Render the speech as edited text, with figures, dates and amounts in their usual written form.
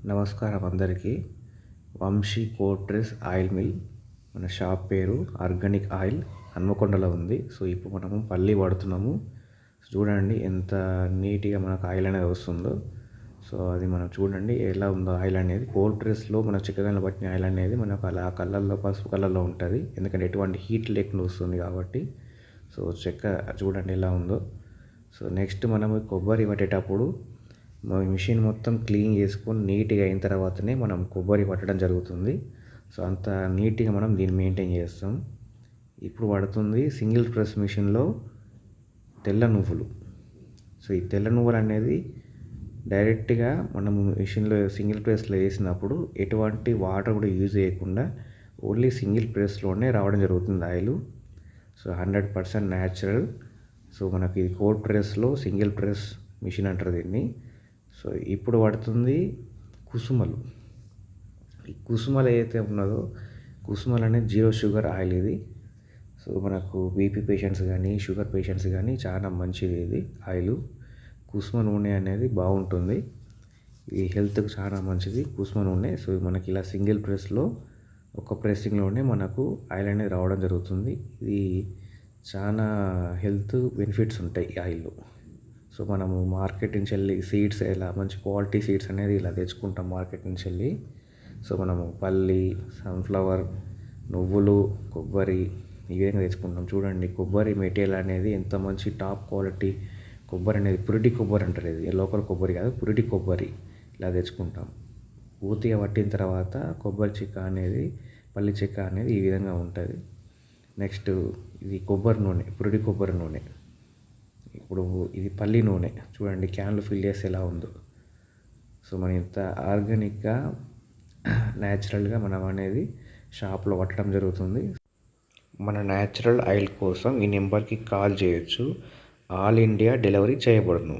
నమస్కారం అందరికీ. Vamsi కోట్రెస్ oil mill, మన షాప్ పేరు ఆర్గానిక్ ఆయిల్, హన్మకొండలో ఉంది. సో ఇప్పుడు మనము పల్లి వాడుతున్నాము. చూడండి ఎంత నీట్గా మనకు ఆయిల్ అనేది వస్తుందో. సో అది మనం చూడండి ఎలా ఉందో ఆయిల్ అనేది. కోట్రెస్లో మన చిక్కగానే పట్టిన ఆయిల్ అనేది మనకు అలా కలర్లో, పసుపు కలర్లో ఉంటుంది, ఎందుకంటే ఎటువంటి హీట్ లేకుండా వస్తుంది కాబట్టి. సో చెక్క చూడండి ఎలా ఉందో. సో నెక్స్ట్ మనము కొబ్బరి పట్టేటప్పుడు మిషన్ మొత్తం క్లీన్ చేసుకొని నీట్గా అయిన తర్వాతనే మనం కొబ్బరి పట్టడం జరుగుతుంది. సో అంత నీట్గా మనం దీన్ని మెయింటైన్ చేస్తాం. ఇప్పుడు పడుతుంది సింగిల్ ప్రెస్ మిషన్లో తెల్ల నువ్వులు. సో ఈ తెల్ల నువ్వులు అనేది డైరెక్ట్గా మనము మిషన్లో సింగిల్ ప్రెస్లో వేసినప్పుడు ఎటువంటి వాటర్ కూడా యూజ్ చేయకుండా ఓన్లీ సింగిల్ ప్రెస్లోనే రావడం జరుగుతుంది ఆయిల్. So 100% natural. సో మనకి ఇది కోల్డ్ ప్రెస్లో సింగిల్ ప్రెస్ మిషన్ అంటారు దీన్ని. సో ఇప్పుడు పడుతుంది కుసుమలు. ఈ కుసుమలు ఏదైతే ఉన్నదో, కుసుమలు అనేది 0 షుగర్ ఆయిల్ ఇది. సో మనకు బీపీ పేషెంట్స్ కానీ, షుగర్ పేషెంట్స్ కానీ చాలా మంచిది ఇది ఆయిల్. కుసుమ నూనె అనేది బాగుంటుంది, ఇది హెల్త్కి చాలా మంచిది కుసుమ నూనె. సో మనకి ఇలా సింగిల్ ప్రెస్లో ఒక ప్రెస్సింగ్లోనే మనకు ఆయిల్ అనేది రావడం జరుగుతుంది. ఇది చాలా హెల్త్ బెనిఫిట్స్ ఉంటాయి ఈ ఆయిల్లో. సో మనము మార్కెట్ నుంచి వెళ్ళి సీడ్స్ ఇలా మంచి క్వాలిటీ సీడ్స్ అనేది ఇలా తెచ్చుకుంటాం మార్కెట్ నుంచి వెళ్ళి. సో మనము పల్లి, సన్ఫ్లవర్, నువ్వులు, కొబ్బరి ఈ విధంగా తెచ్చుకుంటాం. చూడండి కొబ్బరి మెటీరియల్ అనేది ఎంత మంచి టాప్ క్వాలిటీ కొబ్బరి అనేది, పురిటి కొబ్బరి అంటారు. ఇది లోకల్ కొబ్బరి కాదు, పురిటి కొబ్బరి ఇలా తెచ్చుకుంటాం. పూర్తిగా పట్టిన తర్వాత కొబ్బరి చెక్క అనేది, పల్లి చెక్క అనేది ఈ విధంగా ఉంటుంది. నెక్స్ట్ ఇది కొబ్బరి నూనె, పురిటి కొబ్బరి నూనె. ఇప్పుడు ఇది పల్లి నూనె. చూడండి క్యాన్లు ఫిల్ చేస్తే ఎలా ఉందో. సో మనం ఇంత ఆర్గానిక్గా, న్యాచురల్గా మనం అనేది షాప్లో పట్టడం జరుగుతుంది. మన న్యాచురల్ ఆయిల్ కోసం ఈ నెంబర్కి కాల్ చేయొచ్చు. ఆల్ ఇండియా డెలివరీ చేయబడును.